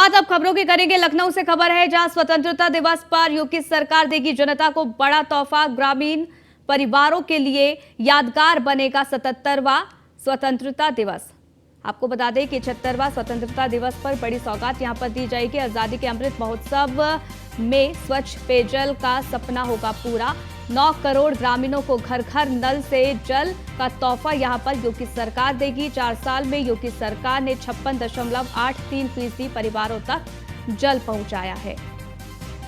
शुरुआत अब खबरों की करेंगे। लखनऊ से खबर है जहां स्वतंत्रता दिवस पर योगी सरकार देगी जनता को बड़ा तोहफा। ग्रामीण परिवारों के लिए यादगार बनेगा 77वां स्वतंत्रता दिवस। आपको बता दें कि 76वां स्वतंत्रता दिवस पर बड़ी सौगात यहां पर दी जाएगी। आजादी के अमृत महोत्सव में स्वच्छ पेयजल का सपना होगा पूरा। 9 करोड़ ग्रामीणों को घर घर नल से जल का तोहफा यहां पर योगी सरकार देगी। 4 साल में योगी सरकार ने 56.83% परिवारों तक जल पहुंचाया है।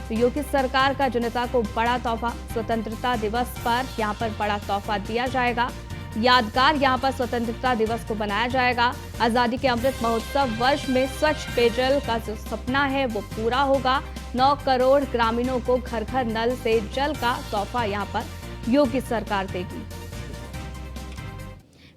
तो योगी सरकार का जनता को बड़ा तोहफा। स्वतंत्रता दिवस पर यहां पर बड़ा तोहफा दिया जाएगा। यादगार यहां पर स्वतंत्रता दिवस को बनाया जाएगा। आजादी के अमृत महोत्सव वर्ष में स्वच्छ पेयजल का जो सपना है वो पूरा होगा। 9 करोड़ ग्रामीणों को घर घर नल से जल का तोहफा यहां पर योगी सरकार देगी।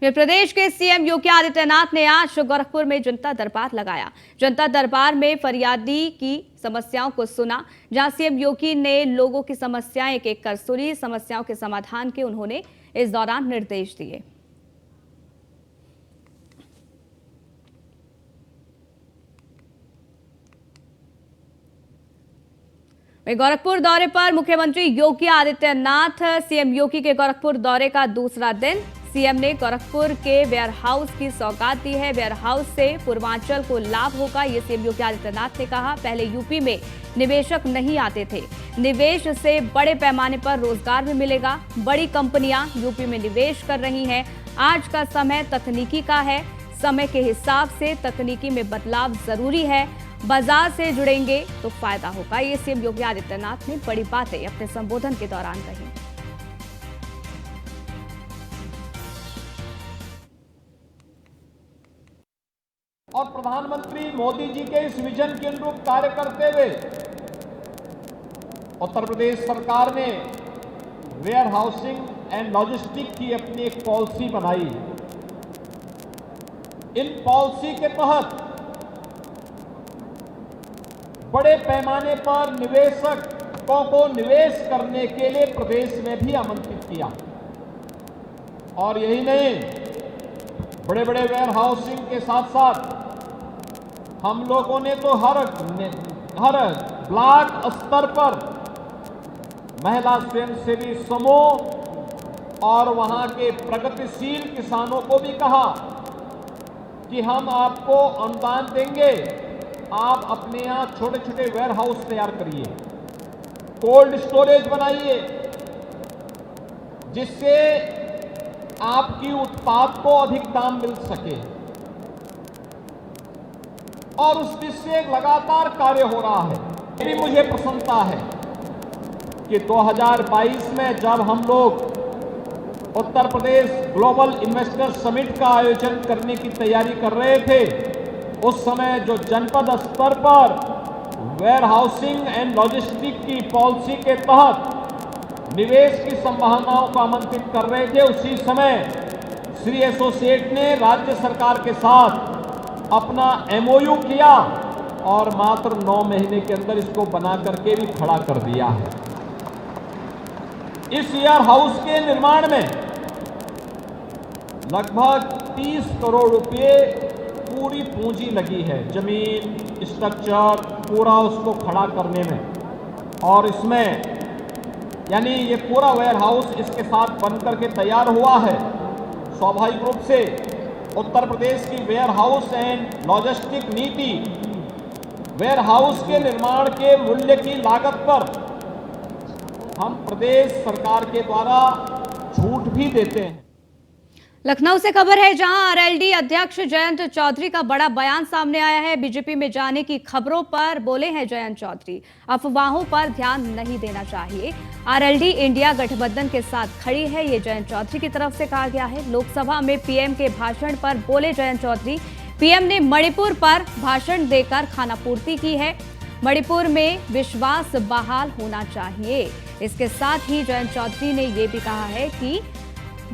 प्रदेश के सीएम योगी आदित्यनाथ ने आज गोरखपुर में जनता दरबार लगाया। जनता दरबार में फरियादी की समस्याओं को सुना। जहां सीएम योगी ने लोगों की समस्याएं एक एक कर सुनी। समस्याओं के समाधान के उन्होंने इस दौरान निर्देश दिए। गोरखपुर दौरे पर मुख्यमंत्री योगी आदित्यनाथ। सीएम योगी के गोरखपुर दौरे का दूसरा दिन। सीएम ने गोरखपुर के वेयर हाउस की सौगात दी है। वेयर हाउस से पूर्वांचल को लाभ होगा, ये सीएम योगी आदित्यनाथ ने कहा। पहले यूपी में निवेशक नहीं आते थे, निवेश से बड़े पैमाने पर रोजगार भी मिलेगा। बड़ी कंपनियां यूपी में निवेश कर रही हैं। आज का समय तकनीकी का है, समय के हिसाब से तकनीकी में बदलाव जरूरी है। बाजार से जुड़ेंगे तो फायदा होगा, ये सीएम योगी आदित्यनाथ ने बड़ी बातें अपने संबोधन के दौरान कही। और प्रधानमंत्री मोदी जी के इस विजन के अनुरूप कार्य करते हुए उत्तर प्रदेश सरकार ने वेयर हाउसिंग एंड लॉजिस्टिक की अपनी एक पॉलिसी बनाई है। इन पॉलिसी के तहत बड़े पैमाने पर निवेशकों को निवेश करने के लिए प्रदेश में भी आमंत्रित किया। और यही नहीं, बड़े बड़े वेयर हाउसिंग के साथ साथ हम लोगों ने तो हर ब्लॉक स्तर पर महिला स्वयंसेवी समूह और वहां के प्रगतिशील किसानों को भी कहा कि हम आपको अनुदान देंगे, आप अपने यहां छोटे छोटे वेयर हाउस तैयार करिए, कोल्ड स्टोरेज बनाइए, जिससे आपकी उत्पाद को अधिक दाम मिल सके। और उस दिशा लगातार कार्य हो रहा है। ये भी मुझे प्रसन्नता है कि 2022 में जब हम लोग Uttar Pradesh global investor summit का आयोजन करने की तैयारी कर रहे थे, उस समय जो जनपद स्तर पर वेयर हाउसिंग एंड लॉजिस्टिक की पॉलिसी के तहत निवेश की संभावनाओं को आमंत्रित कर रहे थे, उसी समय श्री एसोसिएट ने राज्य सरकार के साथ अपना एमओयू किया और मात्र 9 महीने के अंदर इसको बना करके भी खड़ा कर दिया है। इस वेयर हाउस के निर्माण में लगभग 30 करोड़ रुपए पूरी पूंजी लगी है, जमीन, स्ट्रक्चर पूरा उसको खड़ा करने में। और इसमें यानी ये पूरा वेयर हाउस इसके साथ बन करके तैयार हुआ है। स्वाभाविक रूप से उत्तर प्रदेश की वेयर हाउस एंड लॉजिस्टिक नीति वेयर हाउस के निर्माण के मूल्य की लागत पर हम प्रदेश सरकार के द्वारा छूट भी देते हैं। लखनऊ से खबर है जहां आरएलडी अध्यक्ष जयंत चौधरी का बड़ा बयान सामने आया है। बीजेपी में जाने की खबरों पर बोले हैं जयंत चौधरी, अफवाहों पर ध्यान नहीं देना चाहिए। आरएलडी इंडिया गठबंधन के साथ खड़ी है, ये जयंत चौधरी की तरफ से कहा गया है। लोकसभा में पीएम के भाषण पर बोले जयंत चौधरी, पीएम ने मणिपुर पर भाषण देकर खानापूर्ति की है। मणिपुर में विश्वास बहाल होना चाहिए। इसके साथ ही जयंत चौधरी ने यह भी कहा है कि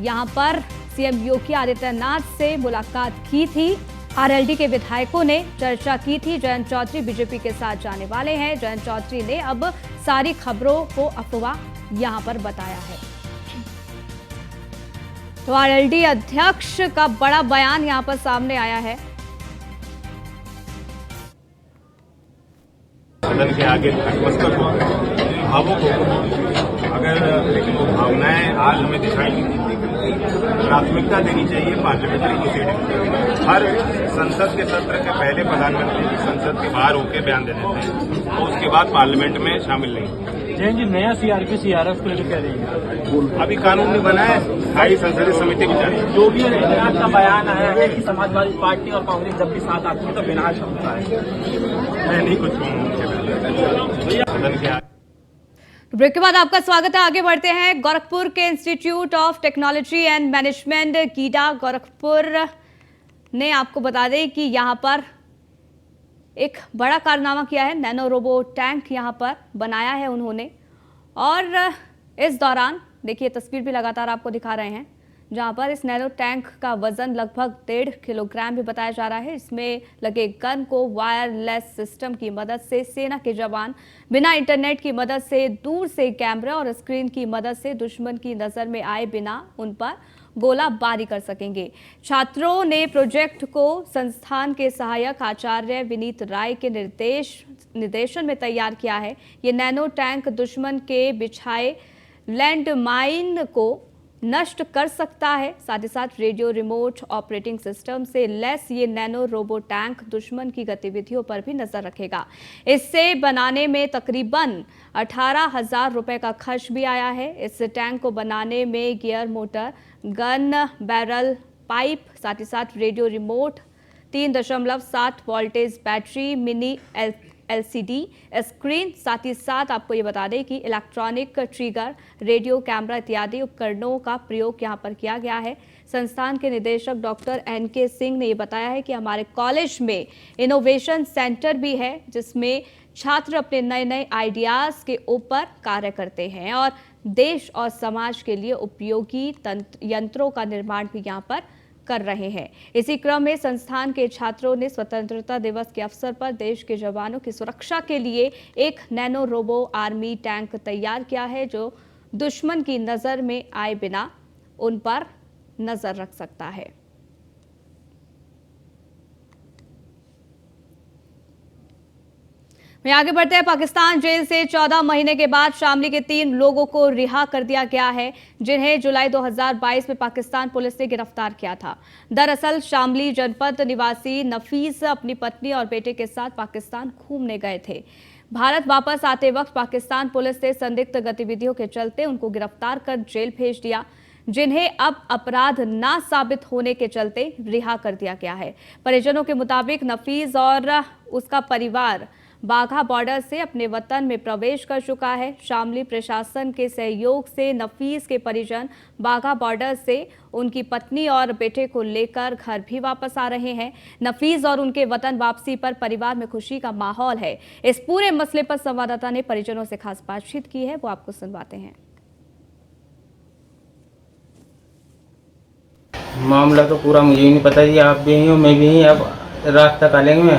यहाँ पर सीएम योगी आदित्यनाथ से मुलाकात की थी। आरएलडी के विधायकों ने चर्चा की थी। जयंत चौधरी बीजेपी के साथ जाने वाले हैं। जयंत चौधरी ने अब सारी खबरों को अफवाह यहां पर बताया है। तो आरएलडी अध्यक्ष का बड़ा बयान यहां पर सामने आया है। सदन के आगे नतमस्तक होकर भावुक होकर अगर लेकिन वो भावनाएं आज हमें दिखाई नहीं देती। प्राथमिकता देनी चाहिए पार्लियामेंट्री प्रोसीडिंग। हर संसद के सत्र के पहले प्रधानमंत्री जी संसद के बाहर होकर बयान दे देते हैं और उसके बाद पार्लियामेंट में शामिल नहीं। जैन जी, नया सीआरपी सीआरएफ को लेकर कह रही है, अभी कानून नहीं बना है, स्थायी संसदीय समिति भी जारी। जो भी आदित्यनाथ का बयान आया है कि समाजवादी पार्टी और कांग्रेस जब भी साथ आती है तो विनाश होता है। मैं नहीं कुछ कहूँगा सदन के आगे। ब्रेक के बाद आपका स्वागत है। आगे बढ़ते हैं। गोरखपुर के institute of technology and management GIDA Gorakhpur ने आपको बता दें कि यहां पर एक बड़ा कारनामा किया है। नैनो रोबो टैंक यहां पर बनाया है उन्होंने, और इस दौरान देखिए तस्वीर भी लगातार आपको दिखा रहे हैं, जहां पर इस नैनो टैंक का वजन लगभग 1.5 किलोग्राम भी बताया जा रहा है। इसमें लगे गन को वायरलेस सिस्टम की मदद से सेना के जवान बिना इंटरनेट की मदद से दूर से कैमरा और स्क्रीन की मदद से दुश्मन की नजर में आए बिना उन पर गोलाबारी कर सकेंगे। छात्रों ने प्रोजेक्ट को संस्थान के सहायक आचार्य विनीत राय के निर्देशन में तैयार किया है। ये नैनो टैंक दुश्मन के बिछाए लैंडमाइन को नष्ट कर सकता है। साथ ही साथ रेडियो रिमोट ऑपरेटिंग सिस्टम से लैस ये नैनो रोबो टैंक दुश्मन की गतिविधियों पर भी नजर रखेगा। इसे बनाने में तकरीबन 18,000 रुपए का खर्च भी आया है। इस टैंक को बनाने में gear, motor, gun barrel, pipe, साथ ही साथ radio remote, 3.7 voltage battery, mini LCD screen, साथ ही साथ आपको ये बता दें कि इलेक्ट्रॉनिक ट्रिगर, रेडियो, कैमरा इत्यादि उपकरणों का प्रयोग यहाँ पर किया गया है। संस्थान के निदेशक डॉक्टर NK सिंह ने ये बताया है कि हमारे कॉलेज में इनोवेशन सेंटर भी है, जिसमें छात्र अपने नए नए आइडियाज के ऊपर कार्य करते हैं और देश और समाज के लिए उपयोगी यंत्रों का निर्माण भी यहाँ पर कर रहे हैं। इसी क्रम में संस्थान के छात्रों ने स्वतंत्रता दिवस के अवसर पर देश के जवानों की सुरक्षा के लिए एक नैनो रोबो आर्मी टैंक तैयार किया है, जो दुश्मन की नजर में आए बिना उन पर नजर रख सकता है। आगे बढ़ते हैं। पाकिस्तान जेल से 14 महीने के बाद शामली के 3 लोगों को रिहा कर दिया गया है, जिन्हें जुलाई 2022 में पाकिस्तान पुलिस ने गिरफ्तार किया था। दरअसल शामली जनपद निवासी नफीस अपनी पत्नी और बेटे के साथ पाकिस्तान घूमने गए थे। भारत वापस आते वक्त पाकिस्तान पुलिस ने संदिग्ध गतिविधियों के चलते उनको गिरफ्तार कर जेल भेज दिया, जिन्हें अब अपराध ना साबित होने के चलते रिहा कर दिया गया है। परिजनों के मुताबिक नफीस और उसका परिवार बाघा बॉर्डर से अपने वतन में प्रवेश कर चुका है। शामली प्रशासन के सहयोग से नफीस के परिजन बाघा बॉर्डर से उनकी पत्नी और बेटे को लेकर घर भी वापस आ रहे हैं। नफीस और उनके वतन वापसी पर परिवार में खुशी का माहौल है। इस पूरे मसले पर संवाददाता ने परिजनों से खास बातचीत की है, वो आपको सुनवाते हैं। मामला तो पूरा मुझे ही नहीं पता जी, आप भी यहीं हो, मैं भी यहीं। अब रात तक आ लेंगे,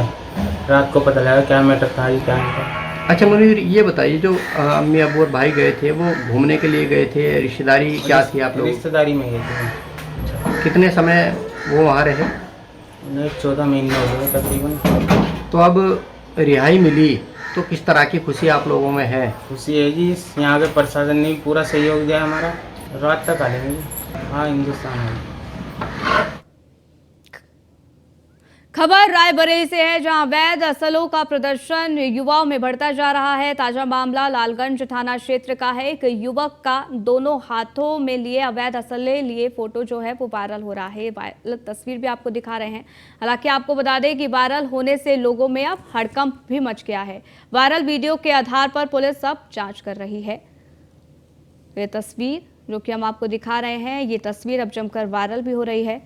रात को पता लगा क्या मैटर था ये, क्या नहीं था। अच्छा मुनीर, ये बताइए, जो अम्मी अबू और भाई गए थे वो घूमने के लिए गए थे, रिश्तेदारी क्या थी आप लोग? रिश्तेदारी में गए थे। कितने समय वो वहाँ रहे? 14 महीने हो गए तकरीबन। तो अब रिहाई मिली तो किस तरह की खुशी आप लोगों में है? खुशी है जी, यहाँ के प्रशासन ने भी पूरा सहयोग दिया हमारा। रात तक आ लेंगे जी। हाँ, हिंदुस्तान है। खबर रायबरेली से है, जहां अवैध असलों का प्रदर्शन युवाओं में बढ़ता जा रहा है। ताजा मामला लालगंज थाना क्षेत्र का है। एक युवक का दोनों हाथों में लिए अवैध असले लिए फोटो जो है वो वायरल हो रहा है। वायरल तस्वीर भी आपको दिखा रहे हैं। हालांकि आपको बता दें कि वायरल होने से लोगों में अब हड़कंप भी मच गया है। वायरल वीडियो के आधार पर पुलिस अब जाँच कर रही है। ये तस्वीर जो कि हम आपको दिखा रहे हैं, ये तस्वीर अब जमकर वायरल भी हो रही है।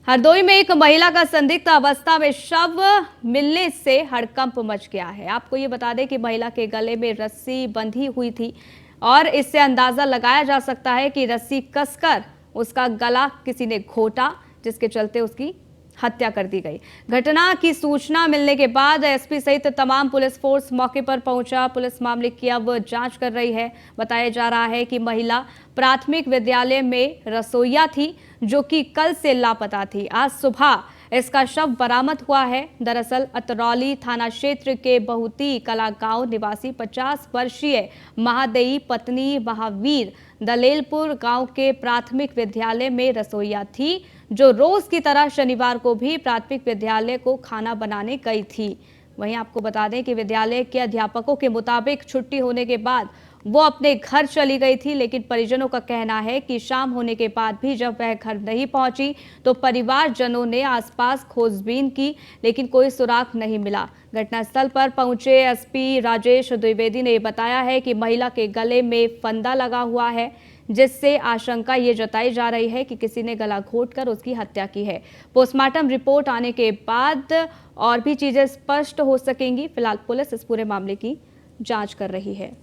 हरदोई में एक महिला का संदिग्ध अवस्था में शव मिलने से हड़कंप मच गया है। आपको ये बता दें कि महिला के गले में रस्सी बंधी हुई थी और इससे अंदाजा लगाया जा सकता है कि रस्सी कसकर उसका गला किसी ने घोटा, जिसके चलते उसकी हत्या कर दी गई। घटना की सूचना मिलने के बाद एसपी सहित तमाम पुलिस फोर्स मौके पर पहुंचा। पुलिस मामले की अब जांच कर रही है। बताया जा रहा है कि महिला प्राथमिक विद्यालय में रसोइया थी, जो कि कल से लापता थी। आज सुबह इसका शव बरामद हुआ है। दरअसल अतरौली थाना क्षेत्र के बहुती कला गांव निवासी 50 वर्षीय महादेई पत्नी महावीर दलेलपुर गांव के प्राथमिक विद्यालय में रसोइया थी, जो रोज की तरह शनिवार को भी प्राथमिक विद्यालय को खाना बनाने गई थी। वहीं आपको बता दें कि विद्यालय के अध्यापकों के मुताबिक छुट्टी होने के बाद वो अपने घर चली गई थी, लेकिन परिजनों का कहना है कि शाम होने के बाद भी जब वह घर नहीं पहुंची तो परिवारजनों ने आसपास खोजबीन की, लेकिन कोई सुराग नहीं मिला। घटनास्थल पर पहुंचे एसपी राजेश द्विवेदी ने बताया है कि महिला के गले में फंदा लगा हुआ है, जिससे आशंका ये जताई जा रही है कि किसी ने गला घोंटकर उसकी हत्या की है। पोस्टमार्टम रिपोर्ट आने के बाद और भी चीजें स्पष्ट हो सकेंगी। फिलहाल पुलिस इस पूरे मामले की जांच कर रही है।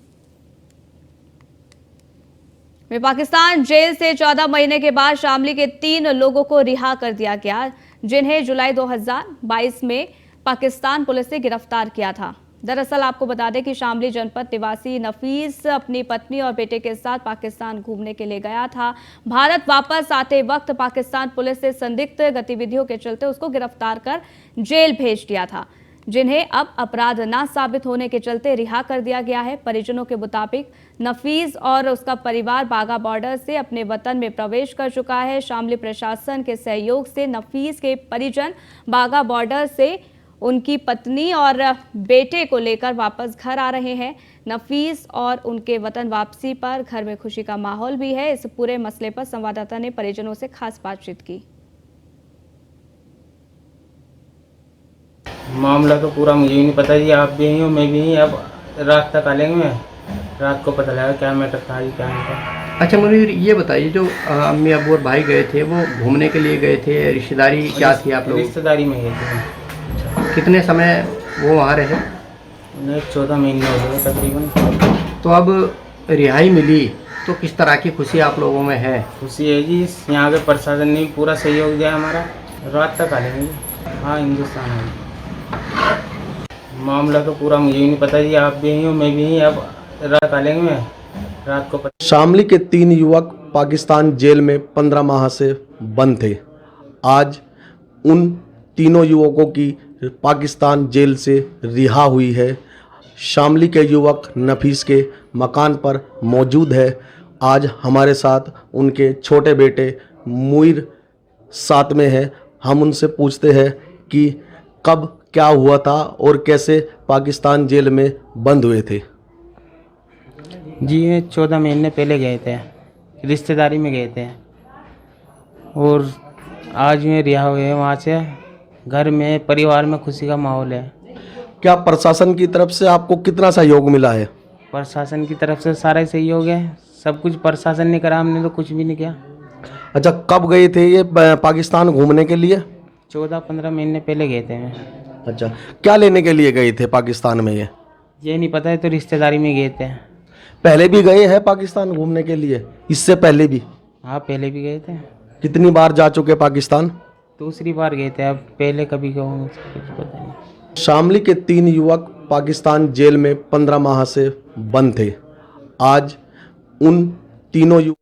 पाकिस्तान जेल से 14 महीने के बाद शामली के 3 लोगों को रिहा कर दिया गया, जिन्हें जुलाई 2022 में पाकिस्तान पुलिस ने गिरफ्तार किया था। दरअसल आपको बता दें कि शामली जनपद निवासी नफीस अपनी पत्नी और बेटे के साथ पाकिस्तान घूमने के लिए गया था। भारत वापस आते वक्त पाकिस्तान पुलिस ने संदिग्ध गतिविधियों के चलते उसको गिरफ्तार कर जेल भेज दिया था, जिन्हें अब अपराध ना साबित होने के चलते रिहा कर दिया गया है। परिजनों के मुताबिक नफीस और उसका परिवार बाघा बॉर्डर से अपने वतन में प्रवेश कर चुका है। शामली प्रशासन के सहयोग से नफीस के परिजन बाघा बॉर्डर से उनकी पत्नी और बेटे को लेकर वापस घर आ रहे हैं। नफीस और उनके वतन वापसी पर घर में खुशी का माहौल भी है। इस पूरे मसले पर संवाददाता ने परिजनों से खास बातचीत की। मामला तो पूरा मुझे भी नहीं पता जी, आप भी यहीं हो मैं भी यहीं। अब रात तक आ लेंगे, रात को पता लगा क्या मैटर था जी क्या नहीं था। अच्छा मुनीर, ये बताइए जो अम्मी अबू और भाई गए थे वो घूमने के लिए गए थे, रिश्तेदारी क्या थी आप लोग? रिश्तेदारी में गए थे। कितने समय वो वहाँ रहे? उन्हें 14 महीने हो गए तकरीबन। तो अब रिहाई मिली तो किस तरह की खुशी आप लोगों में है? खुशी है जी, यहाँ के प्रशासन ने पूरा सहयोग दिया हमारा। रात तक आ लेंगे। हाँ, हिंदुस्तान है। मामला तो पूरा मुझे भी नहीं पता जी, आप भी यहीं हो मैं भी यहीं। अब रात आ लेंगे, रात को पता। शामली के 3 युवक पाकिस्तान जेल में 15 माह से बंद थे। आज उन तीनों युवकों की पाकिस्तान जेल से रिहा हुई है। शामली के युवक नफीस के मकान पर मौजूद है। आज हमारे साथ उनके छोटे बेटे मुईर साथ में है। हम उनसे पूछते हैं कि कब क्या हुआ था और कैसे पाकिस्तान जेल में बंद हुए थे। जी, ये 14 महीने पहले गए थे, रिश्तेदारी में गए थे और आज में रिहा हुए वहाँ से। घर में परिवार में खुशी का माहौल है। क्या प्रशासन की तरफ से आपको कितना सहयोग मिला है? प्रशासन की तरफ से सारा ही सहयोग है, सब कुछ प्रशासन ने करा, हमने तो कुछ भी नहीं किया। अच्छा, कब गए थे ये पाकिस्तान घूमने के लिए? 14-15 महीने पहले गए थे मैं। अच्छा, क्या लेने के लिए गए थे पाकिस्तान में? ये नहीं पता है, तो रिश्तेदारी में गए थे। पहले भी गए हैं पाकिस्तान घूमने के लिए? इससे पहले भी? हाँ, पहले भी गए थे। कितनी बार जा चुके पाकिस्तान? दूसरी बार गए थे, अब पहले कभी गए होंगे कुछ पता नहीं। शामली के 3 युवक पाकिस्तान जेल में 15 माह से बंद थे। आज उन तीनों युवक